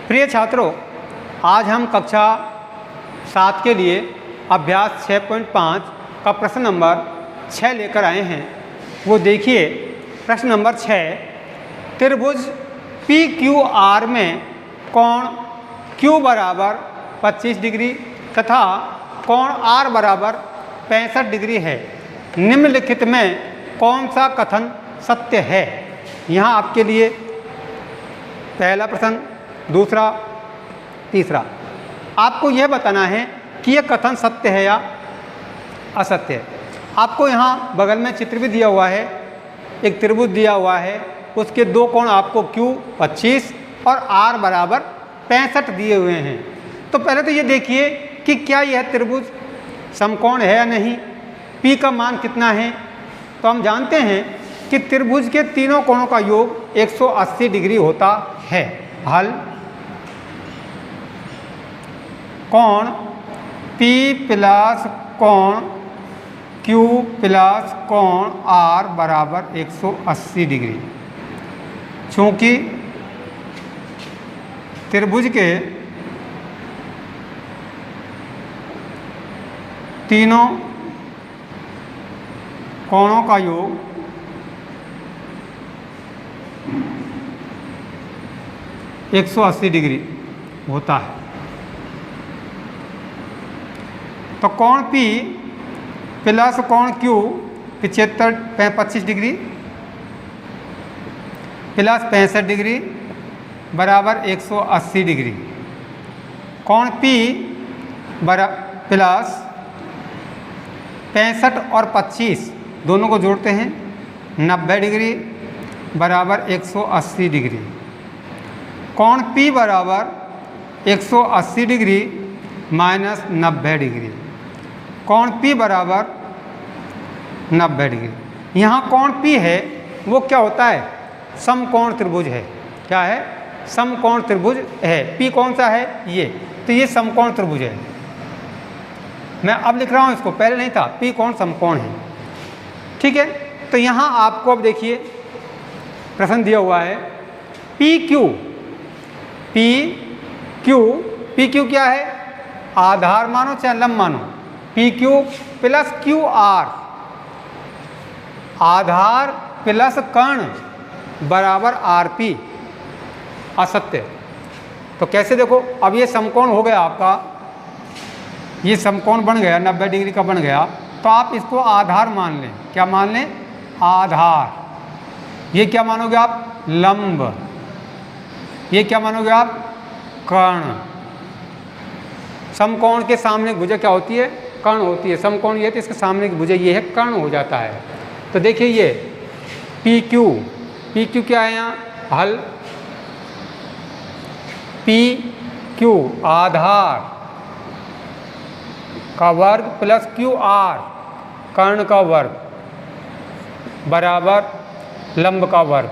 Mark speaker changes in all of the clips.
Speaker 1: प्रिय छात्रों, आज हम कक्षा 7 के लिए अभ्यास 6.5 का प्रश्न नंबर 6 लेकर आए हैं। वो देखिए, प्रश्न नंबर 6, त्रिभुज PQR में कोण Q बराबर 25 डिग्री तथा कोण R बराबर 65 डिग्री है। निम्नलिखित में कौन सा कथन सत्य है? यहाँ आपके लिए पहला प्रश्न, दूसरा, तीसरा। आपको यह बताना है कि यह कथन सत्य है या असत्य है। आपको यहाँ बगल में चित्र भी दिया हुआ है, एक त्रिभुज दिया हुआ है, उसके दो कोण आपको Q 25 और R बराबर 65 दिए हुए हैं। तो पहले तो ये देखिए कि क्या यह त्रिभुज समकोण है या नहीं, P का मान कितना है। तो हम जानते हैं कि त्रिभुज के तीनों कोणों का योग 180 डिग्री होता है। हल, कोण P प्लस कोण Q प्लस कोण R बराबर 180 डिग्री। चूँकि त्रिभुज के तीनों कोणों का योग 180 डिग्री होता है, तो कोण P प्लस कोण Q 25 डिग्री प्लस 65 डिग्री बराबर 180 डिग्री। कोण P प्लस 65 और 25 दोनों को जोड़ते हैं 90 डिग्री बराबर 180 डिग्री। कोण P बराबर 180 डिग्री माइनस 90 डिग्री। कोण P बराबर 90 डिग्री। यहाँ कोण P है वो क्या होता है? समकोण त्रिभुज है। क्या है? समकोण त्रिभुज है। P कौन सा है? ये। तो ये समकोण त्रिभुज है। मैं अब लिख रहा हूँ इसको, पहले नहीं था। P कोण समकोण है, ठीक है। तो यहाँ आपको अब देखिए प्रश्न दिया हुआ है PQ क्या है? आधार मानो चाहे लंब मानो। PQ प्लस QR, आधार प्लस कर्ण बराबर RP, असत्य। तो कैसे देखो, अब ये समकोण हो गया आपका, ये समकोण बन गया, 90 डिग्री का बन गया, तो आप इसको आधार मान लें। क्या मान लें? आधार। ये क्या मानोगे आप? लंब। ये क्या मानोगे आप? कर्ण। समकोण के सामने भुजा क्या होती है? कर्ण होती है। समकोण ये, तो इसके सामने की भुजा ये है, कर्ण हो जाता है। तो देखिए ये PQ क्या है यहाँ? हल, PQ आधार का वर्ग प्लस QR कर्ण का वर्ग बराबर लंब का वर्ग,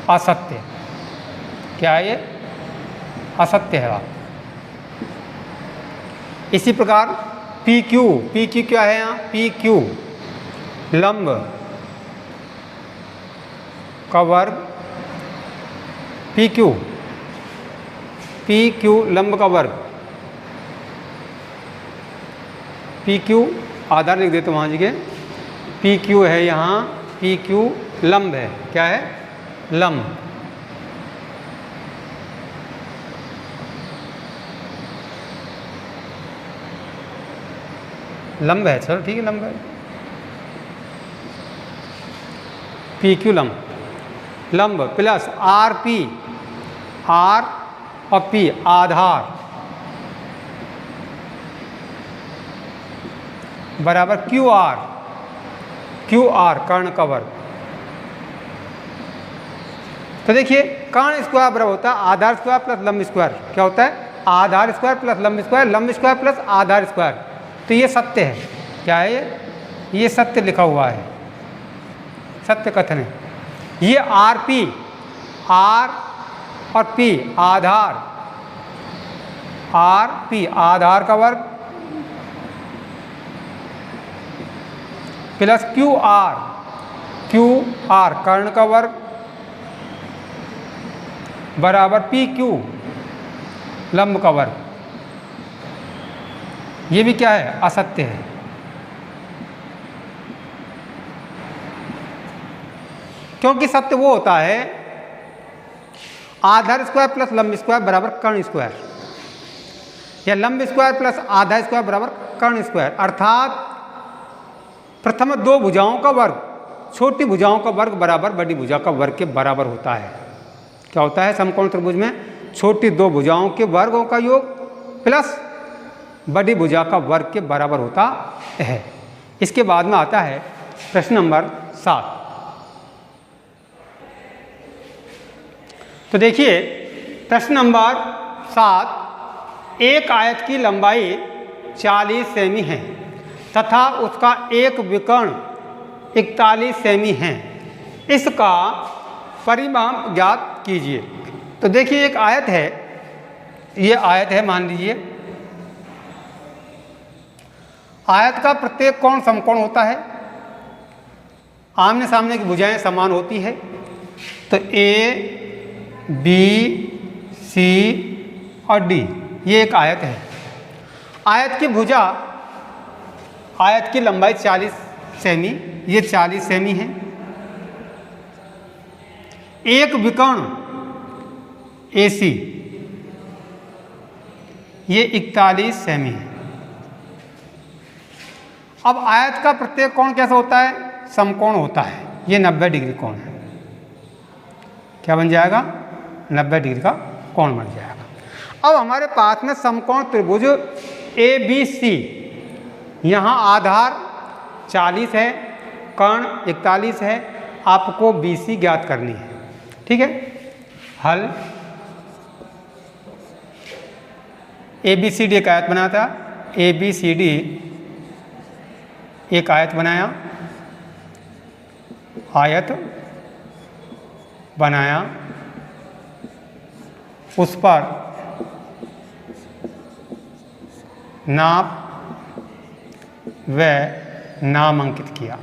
Speaker 1: असत्य। क्या है ये? असत्य है। आप इसी प्रकार PQ क्या है यहाँ? PQ लंब का वर्ग, PQ लंब का वर्ग, PQ आधार लिख देते वहाँ जगह, PQ है यहाँ, PQ लंब है। क्या है? लंब। लंब है, चलो ठीक है, लंब है। PQ लंब प्लस RP, R और P आधार बराबर QR कर्ण का वर्ग। तो देखिए, कर्ण स्क्वायर बराबर होता है आधार स्क्वायर प्लस लंब स्क्वायर। क्या होता है? आधार स्क्वायर प्लस लंब स्क्वायर प्लस आधार स्क्वायर। तो ये सत्य है। क्या है ये सत्य लिखा हुआ है, सत्य कथन है। ये RP, R और P आधार, RP आधार का वर्ग प्लस QR कर्ण का वर्ग बराबर पी क्यू लंब का वर्ग। ये भी क्या है? असत्य है। क्योंकि सत्य वो होता है आधार स्क्वायर प्लस लंब स्क्वायर बराबर कर्ण स्क्वायर, या लंब स्क्वायर प्लस आधा स्क्वायर बराबर कर्ण स्क्वायर। अर्थात प्रथम दो भुजाओं का वर्ग छोटी भुजाओं का वर्ग बराबर बड़ी भुजा का वर्ग के बराबर होता है। क्या होता है? समकोण त्रिभुज में छोटी दो भुजाओं के वर्गों का योग प्लस बड़ी भुजा का वर्ग के बराबर होता है। इसके बाद में आता है प्रश्न नंबर 7। तो देखिए प्रश्न नंबर 7, एक आयत की लंबाई 40 सेमी है तथा उसका एक विकर्ण 41 सेमी है, इसका परिमाप ज्ञात कीजिए। तो देखिए एक आयत है, ये आयत है मान लीजिए। आयत का प्रत्येक कोण समकोण होता है, आमने सामने की भुजाएं समान होती है। तो ए बी सी और डी ये एक आयत है। आयत की भुजा, आयत की लंबाई 40 सेमी, ये 40 सेमी है। एक विकर्ण AC ये 41 सेमी है। अब आयत का प्रत्येक कोण कैसा होता है? समकोण होता है। ये 90 डिग्री कोण है। क्या बन जाएगा? 90 डिग्री का कोण बन जाएगा। अब हमारे पास में समकोण त्रिभुज ABC, यहाँ आधार 40 है, कर्ण 41 है, आपको BC ज्ञात करनी है। ठीक है, हल ABCD एक आयत बना था, ABCD एक आयत बनाया, आयत बनाया, उस पर नाप व नाम अंकित किया।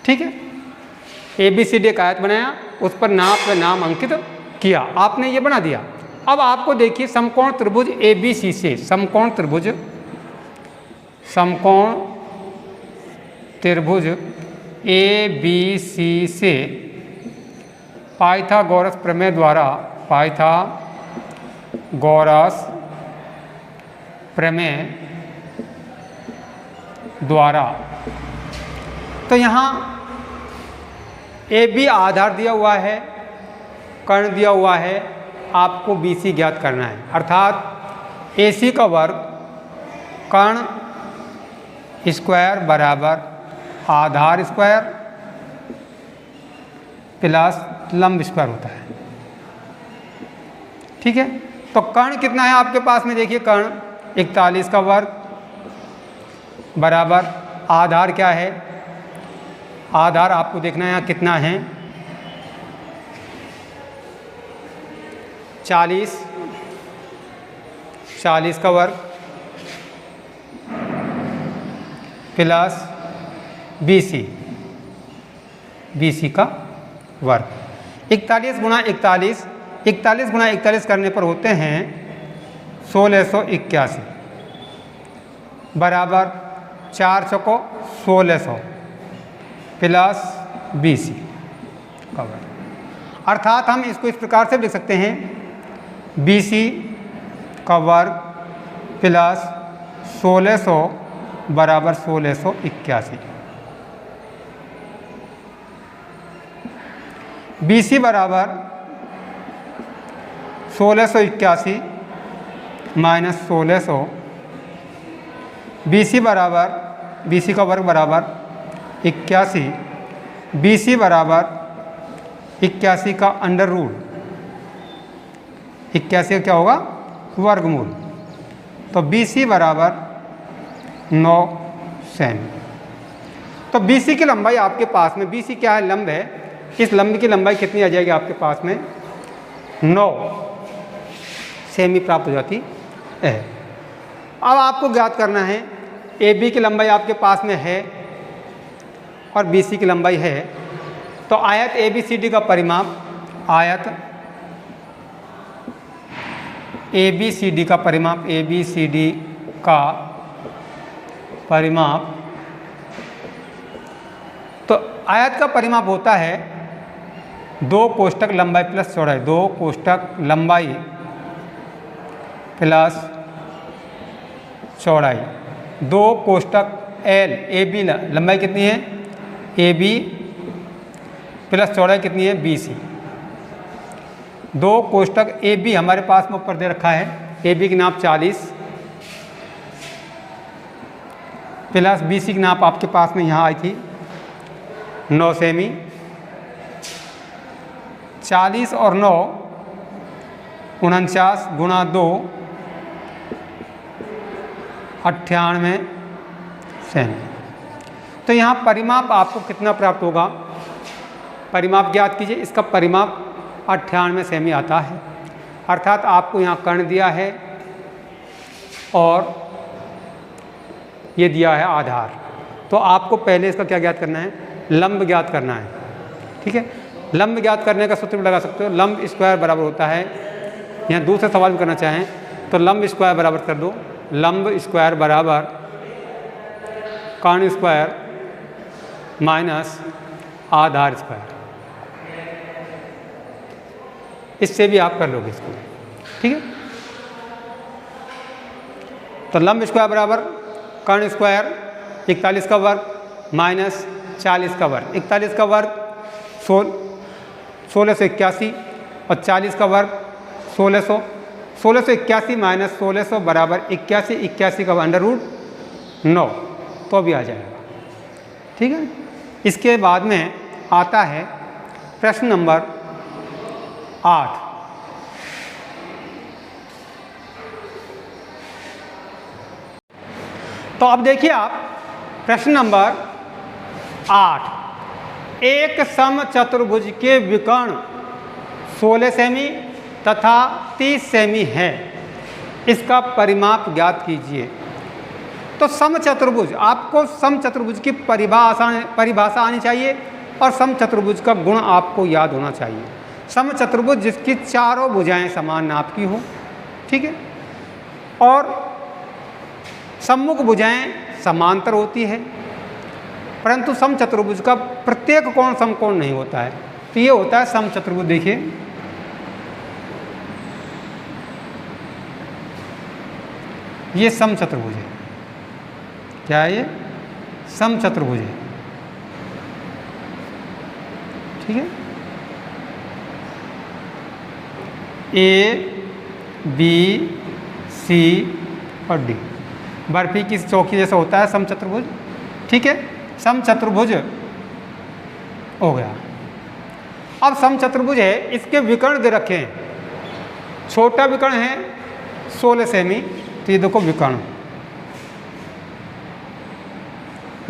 Speaker 1: ठीक है, ABCD एक आयत बनाया, उस पर नाप व नाम अंकित किया। आपने ये बना दिया। अब आपको देखिए समकोण त्रिभुज ABC से, समकोण त्रिभुज ABC से पाइथागोरस प्रमेय द्वारा, पाइथागोरस प्रमेय द्वारा, तो यहाँ AB आधार दिया हुआ है, कर्ण दिया हुआ है, आपको BC ज्ञात करना है। अर्थात AC का वर्ग कर्ण स्क्वायर बराबर आधार स्क्वायर प्लस लंब स्क्वायर होता है। ठीक है, तो कर्ण कितना है आपके पास में? देखिए कर्ण 41 का वर्ग बराबर आधार क्या है? आधार आपको देखना है यहाँ कितना है, 40 का वर्ग प्लस BC का वर्ग। 41 गुना 41 करने पर होते हैं 1681 बराबर 4 चौको 1600 प्लस BC का वर्ग। अर्थात हम इसको इस प्रकार से लिख सकते हैं, BC का वर्ग प्लस 1600 बराबर 1681। BC बराबर 1681 माइनस 1600, BC बराबर, BC का वर्ग बराबर 81, BC बराबर 81 का अंडर रूट, 81 का क्या होगा? वर्गमूल। तो BC बराबर 9 सेमी। तो BC की लंबाई आपके पास में, BC क्या है? लंब है। इस लंब की लंबाई कितनी आ जाएगी आपके पास में? 9 सेमी प्राप्त हो जाती है। अब आपको ज्ञात करना है ए बी की लंबाई आपके पास में है और बी सी की लंबाई है, तो आयत ए बी सी डी का परिमाप, आयत ए बी सी डी का परिमाप, ए बी सी डी का परिमाप, तो आयत का परिमाप होता है 2 कोष्ठक लंबाई प्लस चौड़ाई, 2 कोष्ठक लंबाई प्लस चौड़ाई, 2 कोष्ठक एल, ए बी लंबाई कितनी है ए बी प्लस चौड़ाई कितनी है बी सी, 2 कोष्ठक ए बी हमारे पास में ऊपर दे रखा है, ए बी की नाप 40 प्लस बी सी की नाप आपके पास में यहाँ आई थी 9 सेमी, 40 और 9 49 गुणा 2 98 सेमी। तो यहाँ परिमाप आपको कितना प्राप्त होगा, परिमाप ज्ञात कीजिए। इसका परिमाप 98 सेमी आता है, अर्थात आपको यहाँ कर्ण दिया है और ये दिया है आधार, तो आपको पहले इसका क्या ज्ञात करना है, लंब ज्ञात करना है। ठीक है, लंब ज्ञात करने का सूत्र भी लगा सकते हो, लंब स्क्वायर बराबर होता है, यहाँ दूसरा सवाल भी करना चाहें तो लंब स्क्वायर बराबर कर दो, लंब स्क्वायर बराबर कर्ण स्क्वायर माइनस आधार स्क्वायर, इससे भी आप कर लोगे इसको। ठीक है, तो लंब स्क्वायर बराबर कर्ण स्क्वायर 41 का वर्ग माइनस 40 का वर्ग, 41 का वर्ग 1681 और 40 का वर्ग 1600, 1681 माइनस 1600 बराबर 81, 81 का अंडर रूट 9, तो भी आ जाएगा। ठीक है, इसके बाद में आता है प्रश्न नंबर 8। तो अब देखिए आप प्रश्न नंबर 8, एक समचतुर्भुज के विकर्ण 16 सेमी तथा 30 सेमी है, इसका परिमाप ज्ञात कीजिए। तो समचतुर्भुज, आपको समचतुर्भुज की परिभाषा आनी चाहिए और समचतुर्भुज का गुण आपको याद होना चाहिए। समचतुर्भुज जिसकी चारों भुजाएं समान नाप की हो, ठीक है, और सम्मुख भुजाएं समांतर होती है, परंतु समचतुर्भुज का प्रत्येक कोण समकोण नहीं होता है, तो ये होता है समचतुर्भुज। देखिए ये समचतुर्भुज है, क्या है ये, समचतुर्भुज है। ठीक है, ए बी सी और डी, बर्फी की चौकी जैसा होता है समचतुर्भुज। ठीक है, समचतुर्भुज हो गया। अब समचतुर्भुज है, इसके विकर्ण दे रखे हैं, छोटा विकर्ण है 16 सेमी, तो ये देखो विकर्ण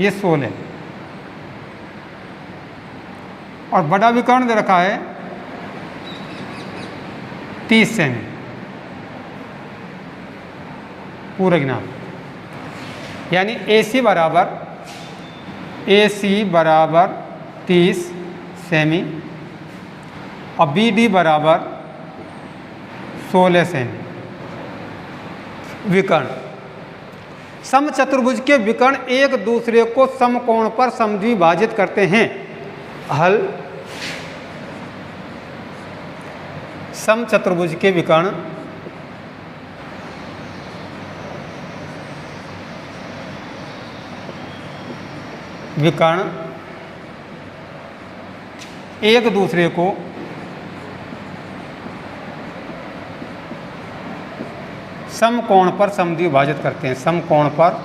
Speaker 1: ये 16, और बड़ा विकर्ण दे रखा है 30 सेमी पूरे नाम, यानी AC बराबर 30 सेमी और BD बराबर 16 सेमी विकर्ण। समचतुर्भुज के विकर्ण एक दूसरे को समकोण पर समद्विभाजित करते हैं। हल, समचतुर्भुज के विकर्ण एक दूसरे को समकोण पर समद्विभाजित करते हैं, समकोण पर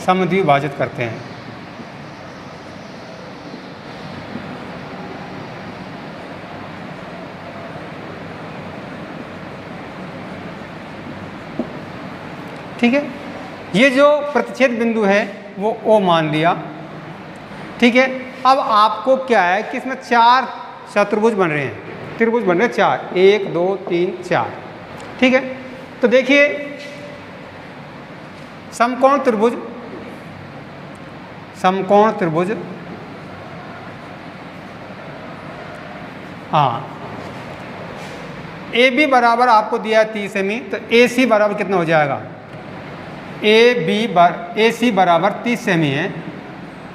Speaker 1: समद्विभाजित करते हैं। ठीक है, ये जो प्रतिच्छेद बिंदु है वो O मान लिया। ठीक है, अब आपको क्या है कि इसमें 4 चतुर्भुज बन रहे हैं, त्रिभुज बन रहे हैं 4, 1 2 3 4। ठीक है, तो देखिए समकोण त्रिभुज, समकोण त्रिभुज, हाँ, ए बी बराबर आपको दिया है 30 सेमी, तो ए सी बराबर कितना हो जाएगा? ए सी बराबर 30 सेमी है,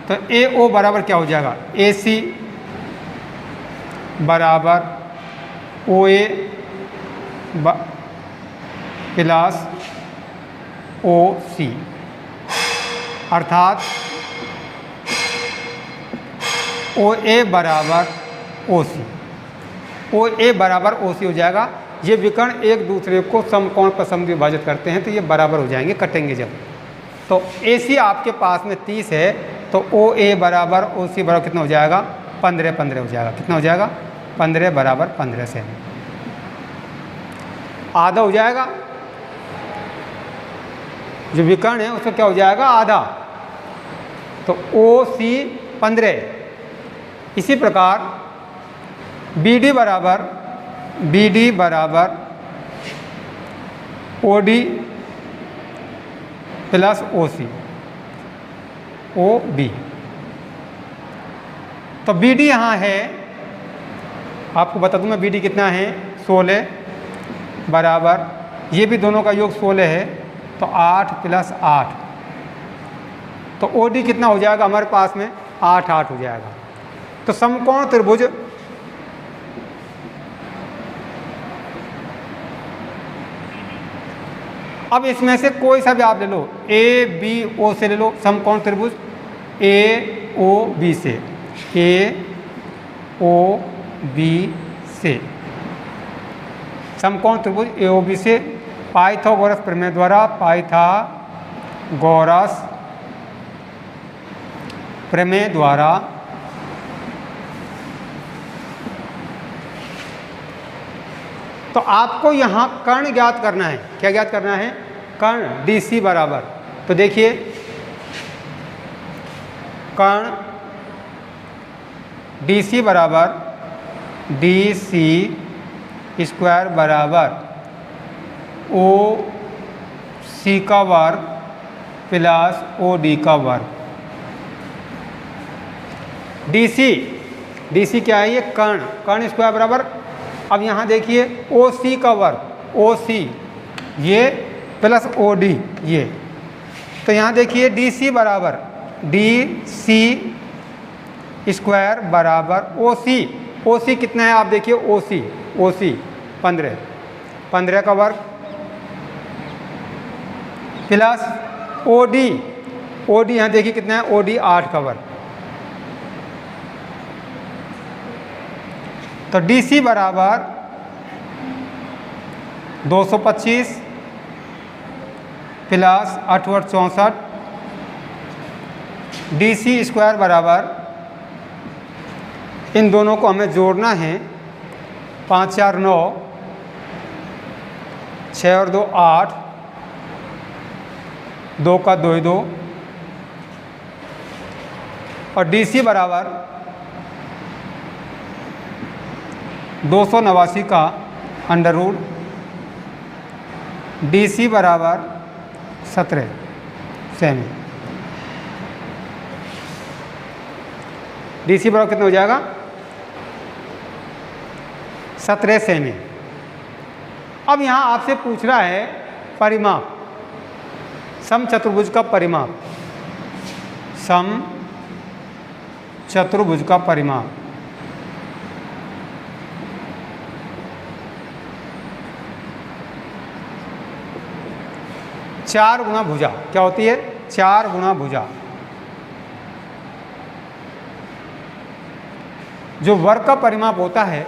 Speaker 1: तो ए ओ बराबर क्या हो जाएगा? ए सी बराबर ओ ए प्लस ओ सी, अर्थात ओ ए बराबर ओ सी, ओ ए बराबर ओ सी हो जाएगा। ये विकर्ण एक दूसरे को समकोण पर समद्विभाजित करते हैं, तो ये बराबर हो जाएंगे, कटेंगे जब। तो ए सी आपके पास में 30 है, तो ओ ए बराबर ओ सी बराबर कितना हो जाएगा? 15 हो जाएगा। कितना हो जाएगा? 15 बराबर 15 सेमी, आधा हो जाएगा। जो विकर्ण है उसमें क्या हो जाएगा? आधा। तो ओ सी 15। इसी प्रकार बी डी बराबर ओ डी प्लस ओ सी, ओ बी। तो बी डी यहाँ है, आपको बता दूँ मैं, बी डी कितना है? 16 बराबर, ये भी दोनों का योग 16 है, तो 8 प्लस 8, तो ओ डी कितना हो जाएगा हमारे पास में? 8 हो जाएगा। तो समकोण त्रिभुज अब इसमें से कोई सा भी आप ले लो, ए बी ओ से ले लो, समकोण त्रिभुज ए ओ बी से, ए ओ बी से, समकोण त्रिभुज ए ओ बी से पाइथागोरस प्रमेय द्वारा, पाइथागोरस प्रमेय द्वारा तो आपको यहाँ कर्ण ज्ञात करना है। क्या ज्ञात करना है? कर्ण डी सी बराबर, तो देखिए कर्ण डी सी बराबर डी सी स्क्वायर बराबर ओ सी का वर्ग प्लस ओ डी का वर्ग। डी सी क्या है? ये कर्ण स्क्वायर बराबर, अब यहाँ देखिए ओ सी का वर्ग, ओ सी ये प्लस ओ डी ये, तो यहाँ देखिए डी सी बराबर डी सी स्क्वायर बराबर ओ सी कितना है? आप देखिए ओ सी 15 का वर्ग प्लस ओ डी यहाँ देखिए कितना है? ओ डी 8 का वर्ग। तो डी सी बराबर 225 प्लस 8 × 8 = 64, डी सी स्क्वायर बराबर, इन दोनों को हमें जोड़ना है, 5 × 4 = 9, 6 और 2 8, 2 का 2 = 2, और डी सी बराबर 289 का अंडर रूट, डी सी बराबर 17 सेमी। डी सी बराबर कितना हो जाएगा? 17 सेमी। अब यहाँ आपसे पूछ रहा है परिमाप, समचतुर्भुज का परिमाप, समचतुर्भुज का परिमाप। चार गुणा भुजा क्या होती है? 4 गुणा भुजा। जो वर्ग का परिमाप होता है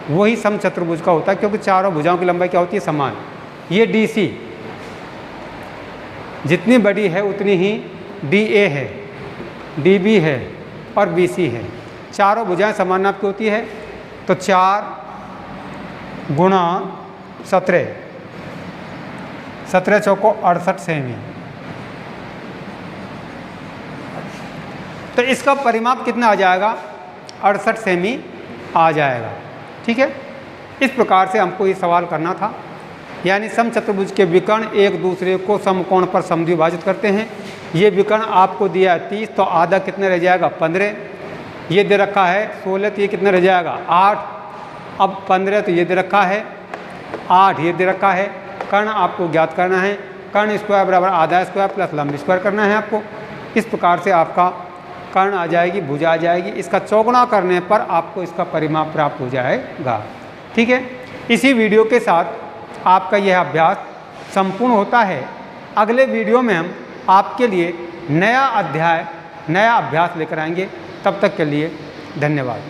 Speaker 1: वही समचतुर्भुज का होता है, क्योंकि चारों भुजाओं की लंबाई क्या होती है? समान। ये डी सी जितनी बड़ी है उतनी ही डी ए है, डी बी है और बी सी है। चारों भुजाएं समान नाप की होती है, तो 4 गुणा 17, 17 चौको 68 सेमी। तो इसका परिमाप कितना आ जाएगा? 68 सेमी आ जाएगा। ठीक है, इस प्रकार से हमको ये सवाल करना था। यानी समचतुर्भुज के विकर्ण एक दूसरे को समकोण पर समद्विभाजित करते हैं। ये विकर्ण आपको दिया है 30, तो आधा कितने रह जाएगा 15। ये दे रखा है 16, तो ये कितने रह जाएगा 8। अब 15 तो ये दे रखा है 8, ये दे रखा है। कर्ण आपको ज्ञात करना है, कर्ण स्क्वायर बराबर आधा स्क्वायर प्लस लंब स्क्वायर करना है आपको। इस प्रकार से आपका कर्ण आ जाएगी, भुजा आ जाएगी। इसका चौगुना करने पर आपको इसका परिमाप प्राप्त हो जाएगा। ठीक है, इसी वीडियो के साथ आपका यह अभ्यास संपूर्ण होता है। अगले वीडियो में हम आपके लिए नया अध्याय, नया अभ्यास लेकर आएंगे। तब तक के लिए धन्यवाद।